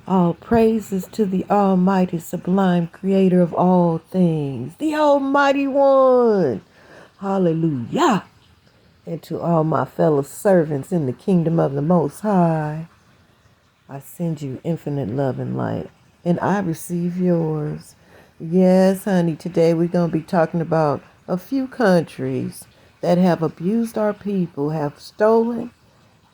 All praises to the Almighty, sublime Creator of all things, the Almighty One. Hallelujah. And to all my fellow servants in the kingdom of the Most High, I send you infinite love and light, and I receive yours. Yes, honey, today we're going to be talking about a few countries that have abused our people, have stolen.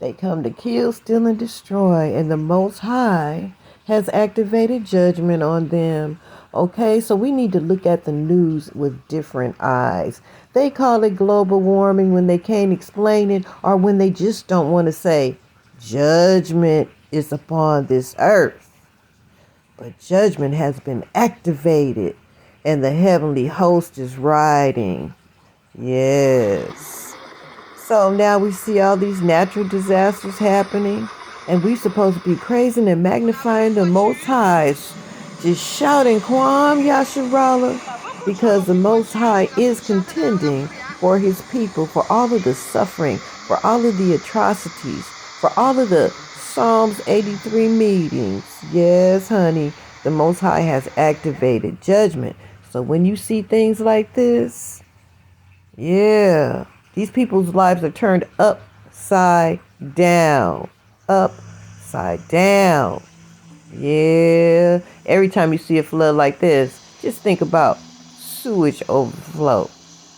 They come to kill, steal, and destroy, and the Most High has activated judgment on them. Okay, so we need to look at the news with different eyes. They call it global warming when they can't explain it, or when they just don't want to say judgment is upon this earth. But judgment has been activated, and the heavenly host is riding. Yes. So now we see all these natural disasters happening, and we supposed to be praising and magnifying the Most High, just shouting Kwam Yasharala, because the Most High is contending for his people, for all of the suffering, for all of the atrocities, for all of the Psalms 83 meetings. Yes, honey, the Most High has activated judgment. So when you see things like this, yeah, these people's lives are turned upside down. Upside down. Yeah. Every time you see a flood like this, just think about sewage overflow.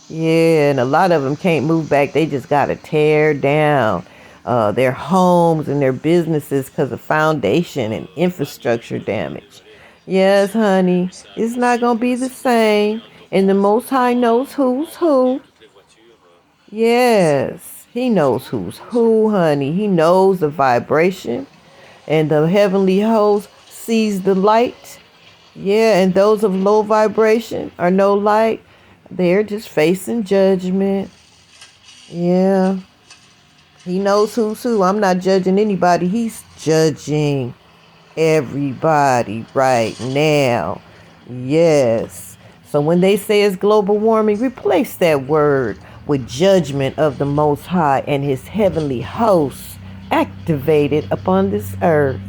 Yeah, and a lot of them can't move back. They just got to tear down their homes and their businesses because of foundation and infrastructure damage. Yes, honey, it's not going to be the same. And the Most High knows who's who. Yes, he knows who's who, honey. He knows the vibration, and the heavenly host sees the light. Yeah, and those of low vibration or no light, they're just facing judgment. Yeah, he knows who's who. I'm not judging anybody. He's judging everybody right now. Yes. So when they say it's global warming, replace that word with judgment of the Most High and his heavenly hosts activated upon this earth.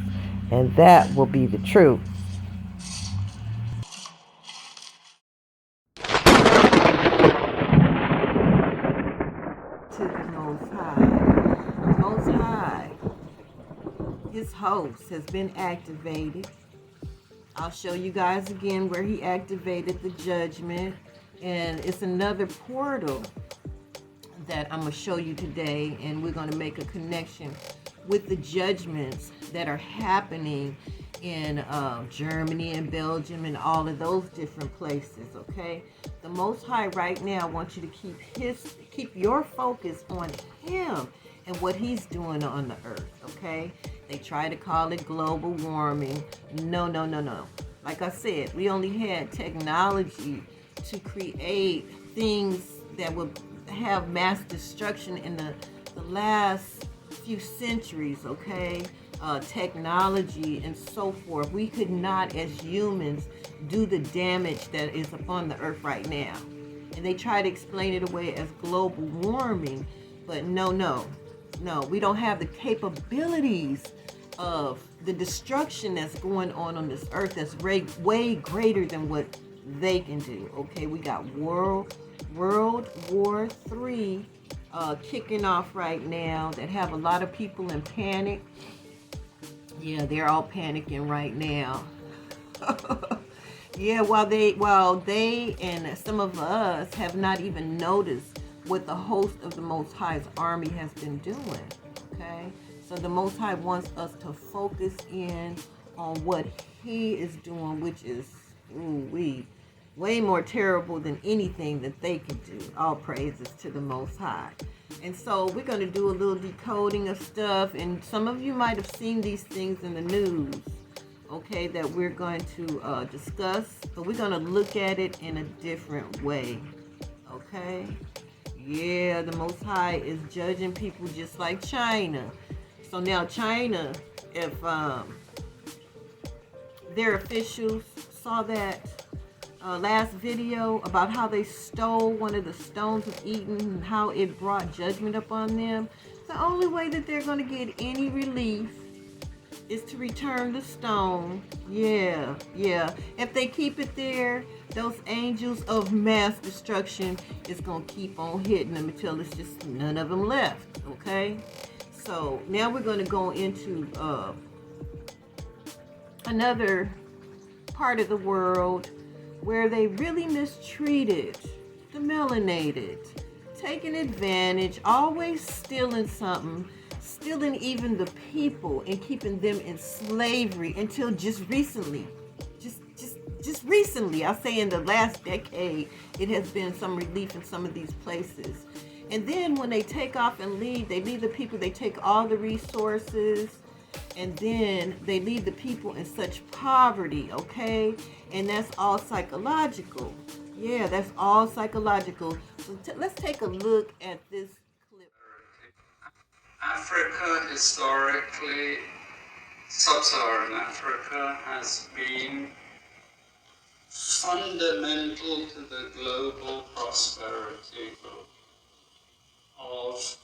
And that will be the truth. To the Most High. The Most High, his host has been activated. I'll show you guys again where he activated the judgment. And it's another portal that I'm going to show you today. And we're going to make a connection with the judgments that are happening in Germany and Belgium and all of those different places, okay? The Most High right now wants you to keep your focus on him and what he's doing on the earth, okay? They try to call it global warming. No, no, no, no. Like I said, we only had technology to create things that would have mass destruction in the last few centuries, okay? Technology and so forth. We could not, as humans, do the damage that is upon the earth right now. And they try to explain it away as global warming, but no, no, no. We don't have the capabilities of the destruction that's going on this earth that's way greater than what they can do, okay? We got World War III kicking off right now that have a lot of people in panic. Yeah, they're all panicking right now. Yeah, while they and some of us have not even noticed what the host of the Most High's army has been doing. Okay, so the Most High wants us to focus in on what he is doing, which is way more terrible than anything that they can do. All praises to the Most High. And so we're going to do a little decoding of stuff, and some of you might have seen these things in the news, okay, that we're going to discuss, but we're going to look at it in a different way, okay? Yeah, the Most High is judging people just like China. So now China, if their officials saw that last video about how they stole one of the stones of Eden and how it brought judgment upon them, the only way that they're going to get any relief is to return the stone. Yeah, yeah. If they keep it there, those angels of mass destruction is going to keep on hitting them until it's just none of them left, okay? So now we're going to go into another part of the world where they really mistreated the melanated, taking advantage, always stealing something, stealing even the people and keeping them in slavery until just recently. Just recently, I'll say in the last decade, it has been some relief in some of these places. And then when they take off and leave, they leave the people, they take all the resources, and then they leave the people in such poverty, okay? And that's all psychological. Yeah, that's all psychological. So let's take a look at this clip. Africa, historically, sub-Saharan Africa has been fundamental to the global prosperity of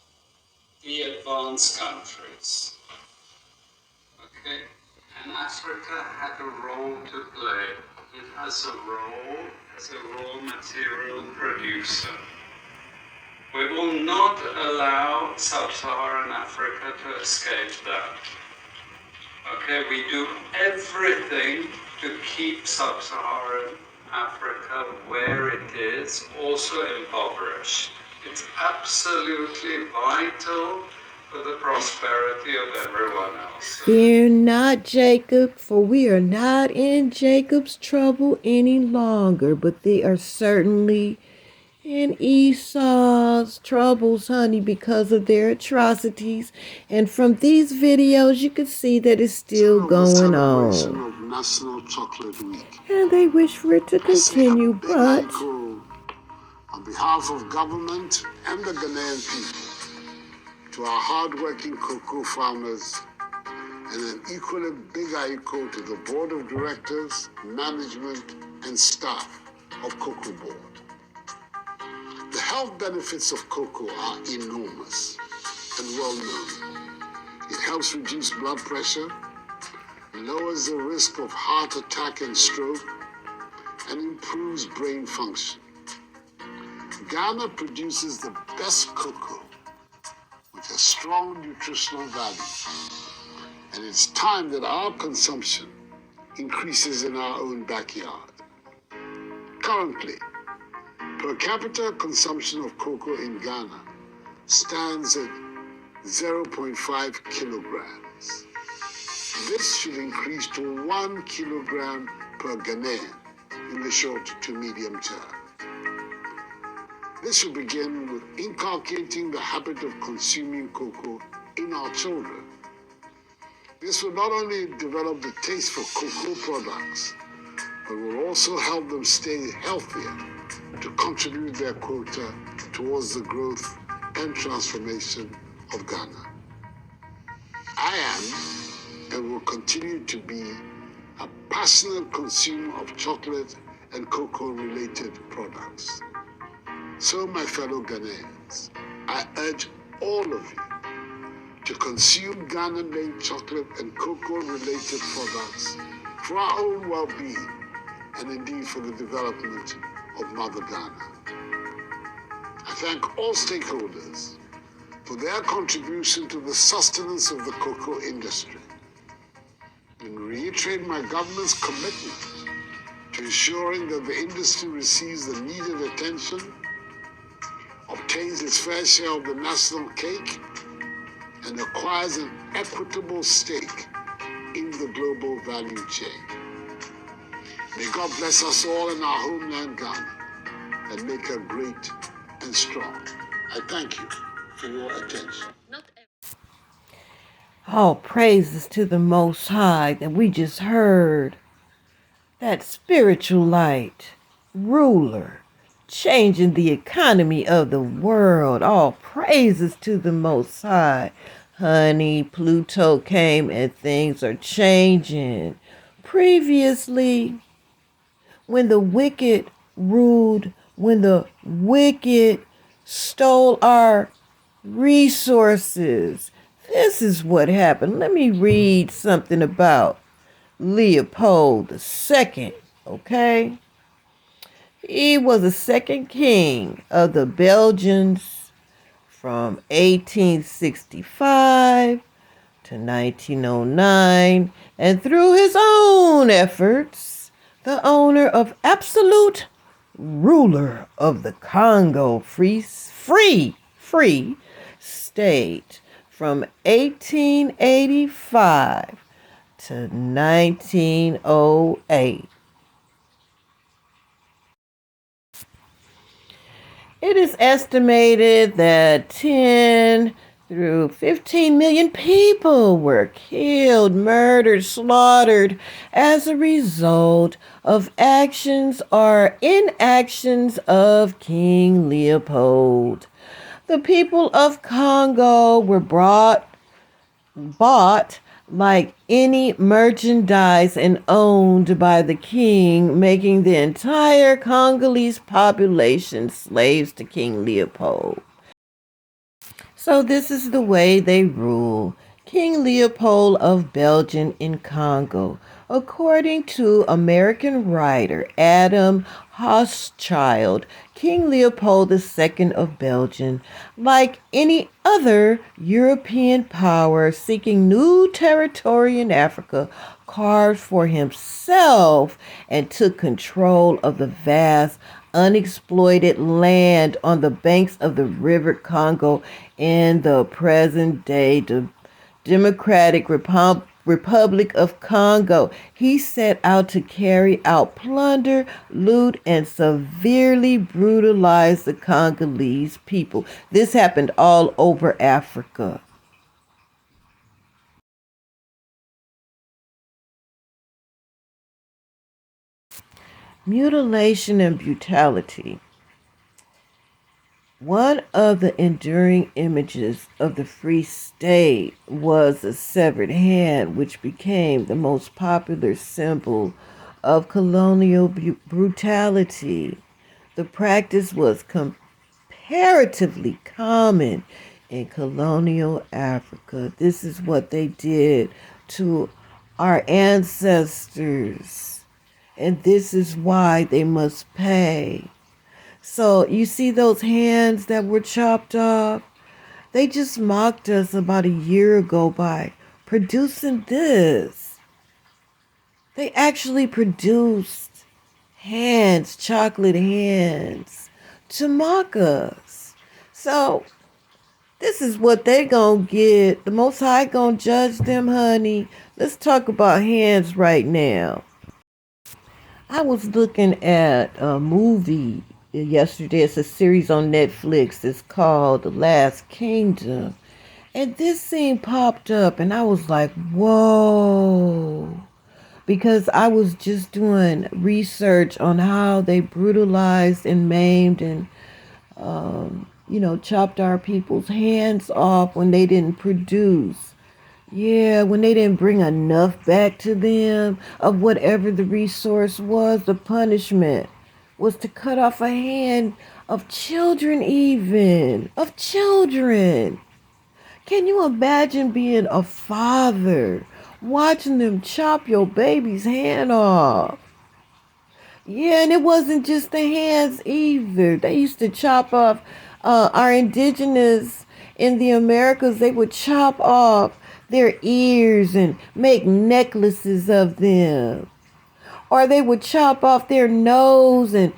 the advanced countries. Okay? And Africa had a role to play. It has a role as a raw material producer. We will not allow sub-Saharan Africa to escape that. Okay, we do everything to keep sub-Saharan Africa where it is, also impoverished. It's absolutely vital for the prosperity of everyone else. Fear not, Jacob, for we are not in Jacob's trouble any longer, but they are certainly in Esau's troubles, honey, because of their atrocities. And from these videos, you can see that it's still going on. Of National Chocolate Week. And they wish for it to continue, but on behalf of government and the Ghanaian people, to our hard-working cocoa farmers, and an equally big aiko to the board of directors, management, and staff of Cocoa Board. The health benefits of cocoa are enormous and well known. It helps reduce blood pressure, lowers the risk of heart attack and stroke, and improves brain function. Ghana produces the best cocoa with a strong nutritional value, and it's time that our consumption increases in our own backyard. Currently, per capita consumption of cocoa in Ghana stands at 0.5 kilograms. This should increase to 1 kilogram per Ghanaian in the short to medium term. This will begin with inculcating the habit of consuming cocoa in our children. This will not only develop the taste for cocoa products, but will also help them stay healthier to contribute their quota towards the growth and transformation of Ghana. I am and will continue to be a passionate consumer of chocolate and cocoa-related products. So, my fellow Ghanaians, I urge all of you to consume Ghana-made chocolate and cocoa-related products for our own well-being and indeed for the development of Mother Ghana. I thank all stakeholders for their contribution to the sustenance of the cocoa industry and reiterate my government's commitment to ensuring that the industry receives the needed attention, obtains its fair share of the national cake, and acquires an equitable stake in the global value chain. May God bless us all in our homeland Ghana and make her great and strong. I thank you for your attention. all praises to the Most High that we just heard. That spiritual light, ruler, changing the economy of the world. All praises to the Most High. Honey, Pluto came and things are changing. Previously, when the wicked ruled, when the wicked stole our resources, This is what happened. Let me read something about Leopold II, okay? He was the second king of the Belgians from 1865 to 1909, and through his own efforts, the owner of absolute ruler of the Congo free state from 1885 to 1908. It is estimated that 10 through 15 million people were killed, murdered, slaughtered as a result of actions or inactions of King Leopold. The people of Congo were bought like any merchandise and owned by the king, making the entire Congolese population slaves to King Leopold. So this is the way they rule. King Leopold of Belgium in Congo. According to American writer Adam Hochschild, King Leopold II of Belgium, like any other European power seeking new territory in Africa, carved for himself and took control of the vast unexploited land on the banks of the river Congo in the present-day Democratic Republic of Congo. He set out to carry out plunder, loot, and severely brutalize the Congolese people. This happened all over Africa. Mutilation and brutality. One of the enduring images of the Free State was a severed hand, which became the most popular symbol of colonial brutality. The practice was comparatively common in colonial Africa. This is what they did to our ancestors, and this is why they must pay. So you see those hands that were chopped off? They just mocked us about a year ago by producing this. They actually produced hands, chocolate hands, to mock us. So this is what they gonna get. The Most High gonna judge them, honey. Let's talk about hands right now. I was looking at a movie yesterday. It's a series on Netflix. It's called The Last Kingdom. And this scene popped up and I was like, whoa. Because I was just doing research on how they brutalized and maimed and, chopped our people's hands off when they didn't produce. Yeah, when they didn't bring enough back to them of whatever the resource was, the punishment was to cut off a hand of children, even. Of children. Can you imagine being a father, watching them chop your baby's hand off? Yeah, and it wasn't just the hands either. They used to chop off our indigenous in the Americas. They would chop off their ears and make necklaces of them. Or they would chop off their nose and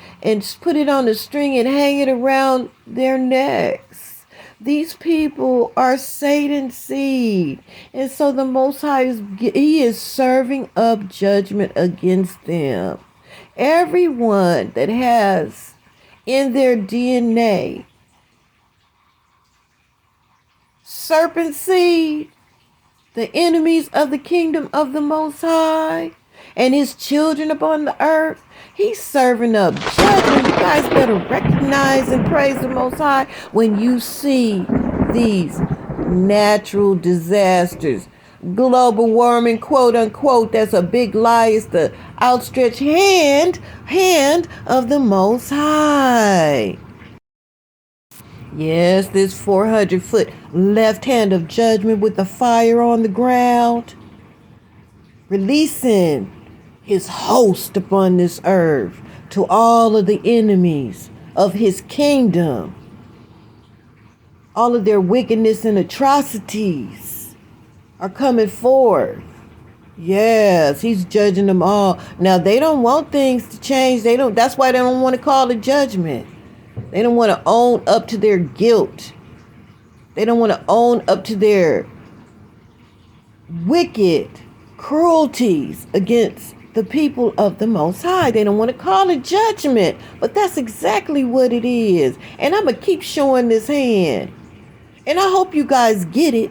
put it on a string and hang it around their necks. These people are Satan's seed. And so the Most High, he is serving up judgment against them. Everyone that has in their DNA serpent seed, the enemies of the kingdom of the Most High, and his children upon the earth, he's serving up judgment. You guys better recognize and praise the Most High when you see these natural disasters. Global warming, quote unquote, that's a big lie. It's the outstretched hand of the Most High. Yes, this 400-foot left hand of judgment with the fire on the ground, releasing his host upon this earth to all of the enemies of his kingdom, all of their wickedness and atrocities are coming forth. Yes, he's judging them all. Now they don't want things to change. That's why they don't want to call it judgment. They don't want to own up to their guilt. They don't want to own up to their wicked cruelties against the people of the Most High. They don't want to call it judgment, but that's exactly what it is. And I'm going to keep showing this hand. And I hope you guys get it,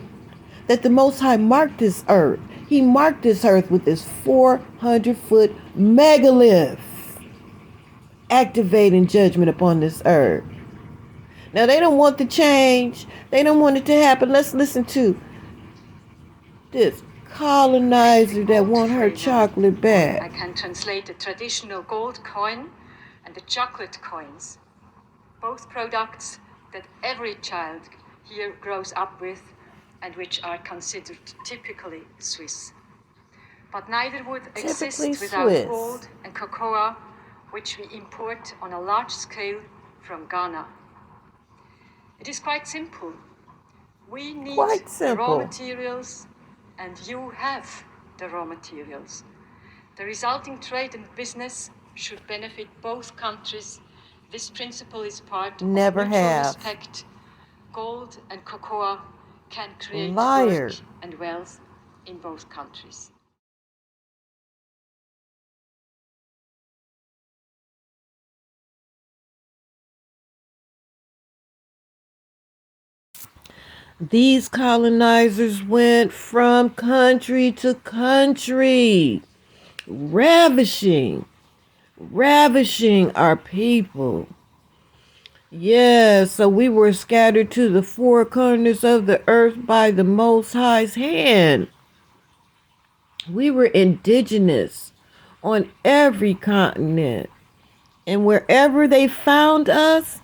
that the Most High marked this earth. He marked this earth with this 400-foot megalith, activating judgment upon this earth. Now, they don't want the change. They don't want it to happen. Let's listen to this colonizer that want her chocolate I back. can translate the traditional gold coin and the chocolate coins, both products that every child here grows up with and which are considered typically Swiss. But neither would exist Typically without Swiss. gold and cocoa, which we import on a large scale from Ghana. It is quite simple. We need Quite the raw simple. materials, and you have the raw materials. The resulting trade and business should benefit both countries. This principle is part Never of mutual have. respect. Gold and cocoa can create Liar. work and wealth in both countries. These colonizers went from country to country, ravishing our people. Yeah, so we were scattered to the four corners of the earth by the Most High's hand. We were indigenous on every continent. And wherever they found us,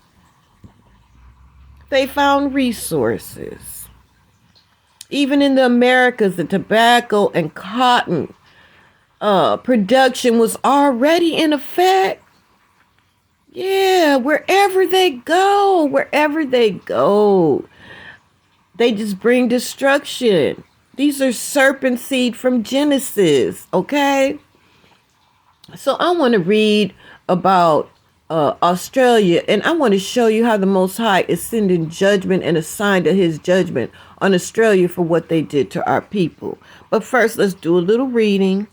they found resources. Even in the Americas, the tobacco and cotton production was already in effect. Yeah, wherever they go, they just bring destruction. These are serpent seed from Genesis, okay? So I want to read about Australia, and I want to show you how the Most High is sending judgment and a sign to his judgment on Australia for what they did to our people. But first, let's do a little reading.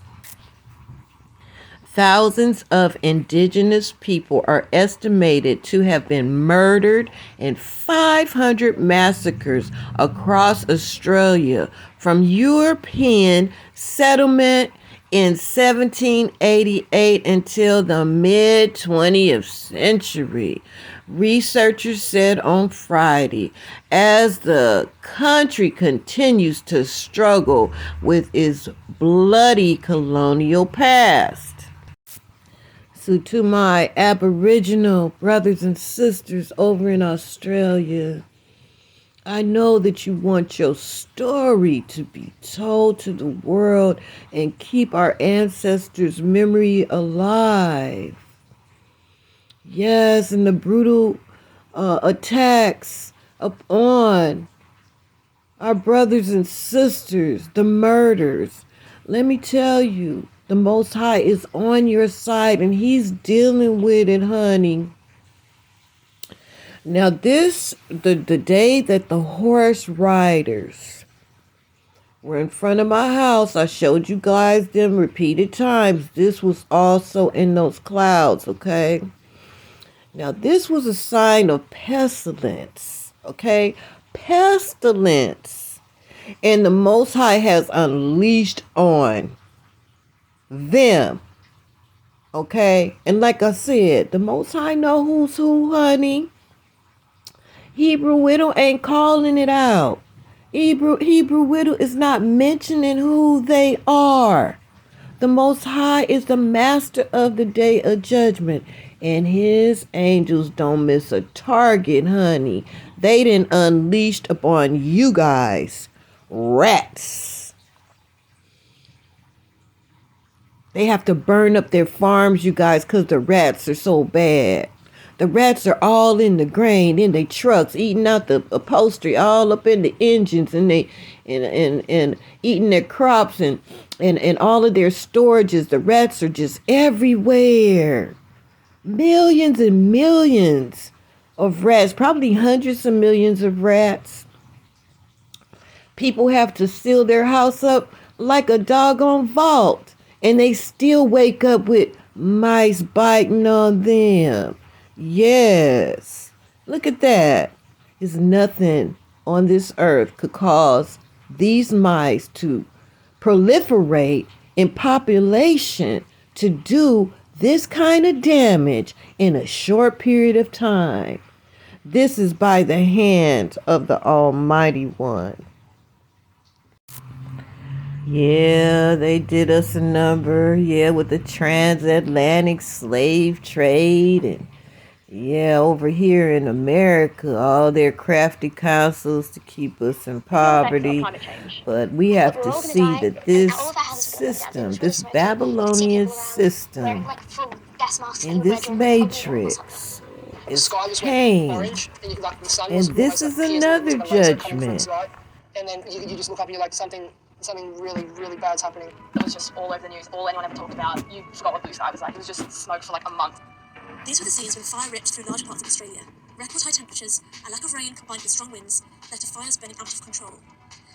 Thousands of indigenous people are estimated to have been murdered in 500 massacres across Australia from European settlement in 1788 until the mid-20th century. Researchers said on Friday, as the country continues to struggle with its bloody colonial past. So to my Aboriginal brothers and sisters over in Australia, I know that you want your story to be told to the world and keep our ancestors' memory alive. Yes, and the brutal attacks upon our brothers and sisters, the murders. Let me tell you, the Most High is on your side and he's dealing with it, honey. Now the day that the horse riders were in front of my house, I showed you guys them repeated times. This was also in those clouds, okay? Now this was a sign of pestilence, okay? Pestilence. And the Most High has unleashed on them. Okay? And like I said, the Most High know who's who, honey. Hebrew Widow ain't calling it out. Hebrew Widow is not mentioning who they are. The Most High is the master of the day of judgment, and his angels don't miss a target, honey. They done unleashed upon you guys rats. They have to burn up their farms, you guys, because the rats are so bad. The rats are all in the grain, in their trucks, eating out the upholstery, all up in the engines, and they and eating their crops and all of their storages. The rats are just everywhere. Millions and millions of rats, probably hundreds of millions of rats. People have to seal their house up like a doggone vault, and they still wake up with mice biting on them. Yes. Look at that. There's nothing on this earth could cause these mice to proliferate in population to do this kind of damage in a short period of time. This is by the hand of the Almighty One. Yeah, they did us a number. Yeah, with the transatlantic slave trade. And yeah, over here in America, all their crafty counsels to keep us in poverty. But we have to see that this system, this Babylonian system, in this matrix, is changed. And this is another judgment. And then you just look up and you're like, something really, really bad's happening. It was just all over the news. All anyone ever talked about. You forgot what blue sky was like. It was just smoke for like a month. These were the seas when fire ripped through large parts of Australia. Record high temperatures, a lack of rain combined with strong winds led to fires burning out of control.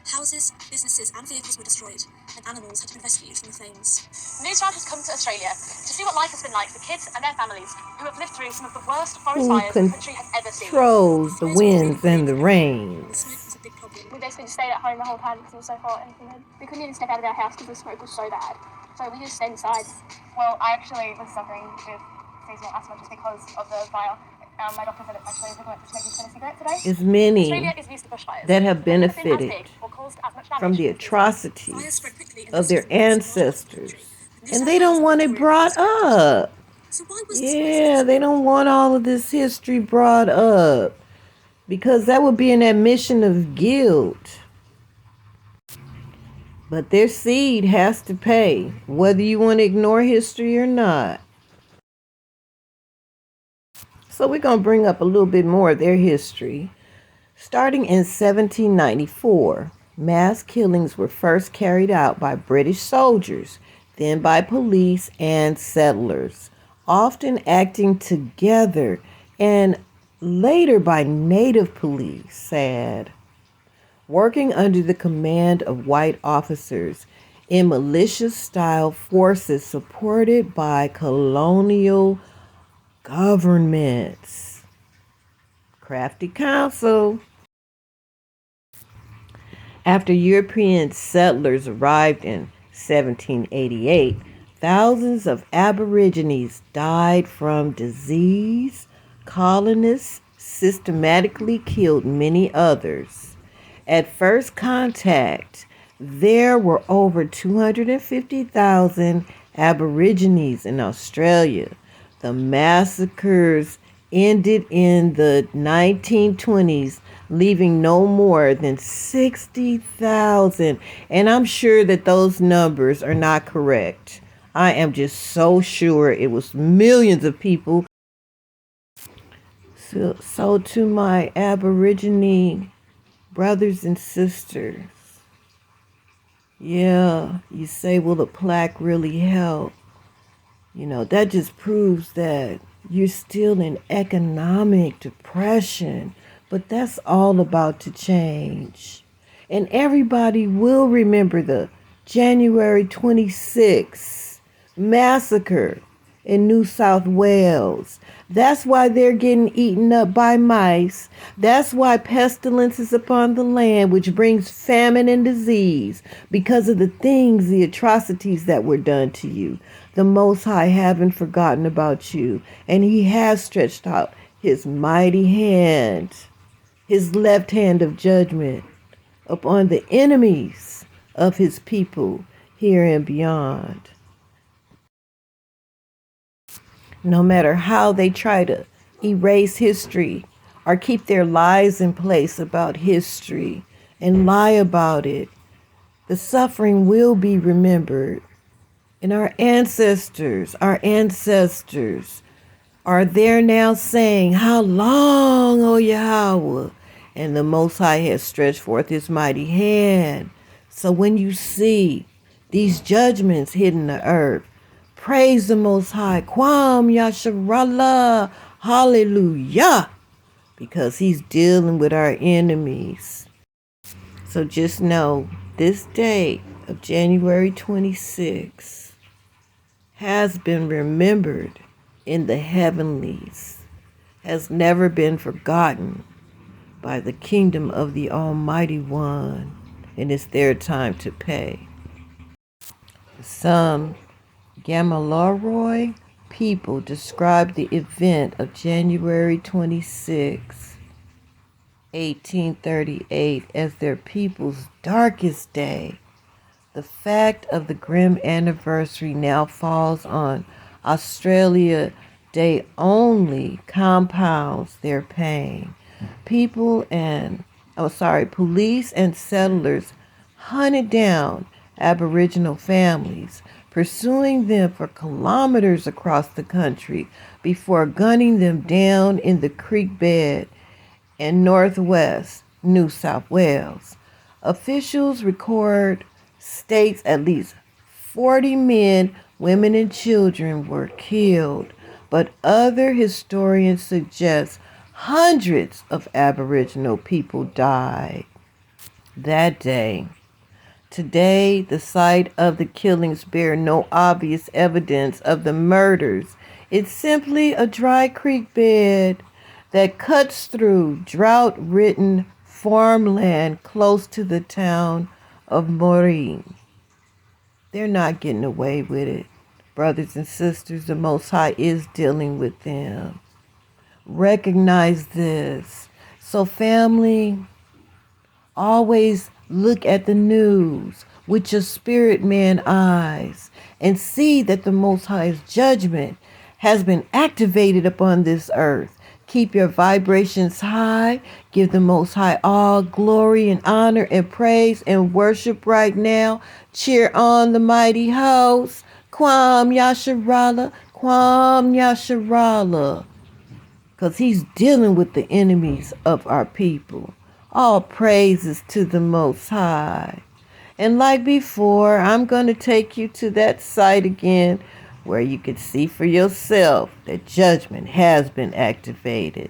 Houses, businesses and vehicles were destroyed, and animals had to be rescued from the flames. Newsround has come to Australia to see what life has been like for kids and their families who have lived through some of the worst forest fires the country has ever seen. Controls the winds and the The rains. smoke was a big problem. We basically just stayed at home the whole time because it was so hot and humid. We couldn't even step out of our house because the smoke was so bad. So we just stayed inside. Well, I actually was suffering with seasonal asthma just because of the fire. My doctor said it's actually equivalent to smoking a cigarette today. There's many Australia is used to bushfires that have They've never been as benefited big or caused as much damage from the as these. Fires atrocities spread quickly in of their most of the ancestors. country. And they don't want it brought up. So why was this Yeah, they don't want all of this history brought up, because that would be an admission of guilt. But their seed has to pay, whether you want to ignore history or not. So we're going to bring up a little bit more of their history. Starting in 1794, mass killings were first carried out by British soldiers, then by police and settlers, often acting together, and later by native police, sad, working under the command of white officers in militia-style forces supported by colonial governments. Crafty counsel. After European settlers arrived in 1788, thousands of Aborigines died from disease. Colonists systematically killed many others. At first contact, there were over 250,000 Aborigines in Australia. The massacres ended in the 1920s, leaving no more than 60,000. And I'm sure that those numbers are not correct. I am just so sure it was millions of people. So to my Aborigine brothers and sisters, yeah, you say, will the plaque really help? You know, that just proves that you're still in economic depression, but that's all about to change. And everybody will remember the January 26th massacre in New South Wales. That's why they're getting eaten up by mice. That's why pestilence is upon the land, which brings famine and disease, because of the things, the atrocities that were done to you. The Most High haven't forgotten about you, and he has stretched out his mighty hand, his left hand of judgment upon the enemies of his people here and beyond. No matter how they try to erase history or keep their lies in place about history and lie about it, the suffering will be remembered. And our ancestors are there now saying, "How long, O Yahweh?" And the Most High has stretched forth his mighty hand. So when you see these judgments hitting the earth, praise the Most High. Kwam Yasharallah. Hallelujah. Because he's dealing with our enemies. So just know this day of January 26th has been remembered in the heavenlies, has never been forgotten by the kingdom of the Almighty One, and it's their time to pay. Some Gamaleroy people describe the event of January 26, 1838 as their people's darkest day. The fact of the grim anniversary now falls on Australia Day only compounds their pain. Police and settlers hunted down Aboriginal families, pursuing them for kilometers across the country before gunning them down in the creek bed in northwest New South Wales. Officials record states at least 40 men, women, and children were killed, but other historians suggest hundreds of Aboriginal people died that day. Today, the site of the killings bear no obvious evidence of the murders. It's simply a dry creek bed that cuts through drought-ridden farmland close to the town of Maureen. They're not getting away with it. Brothers and sisters, the Most High is dealing with them. Recognize this. So family, always look at the news with your spirit man eyes and see that the Most High's judgment has been activated upon this earth. Keep your vibrations high. Give the Most High all glory and honor and praise and worship right now. Cheer on the mighty host. Kwam Yasharallah, Kwam Yasharallah. Because he's dealing with the enemies of our people. All praises to the Most High. And like before, I'm going to take you to that site again where you can see for yourself that judgment has been activated.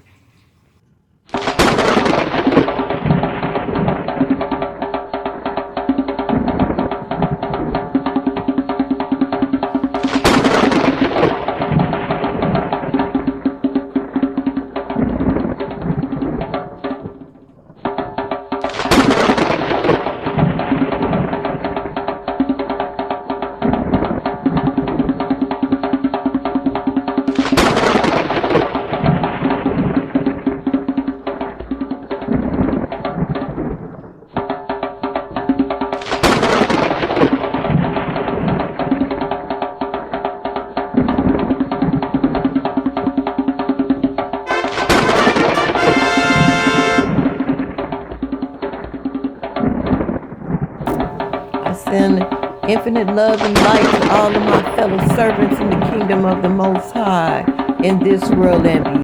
Send infinite love and light to all of my fellow servants in the kingdom of the Most High in this world and beyond.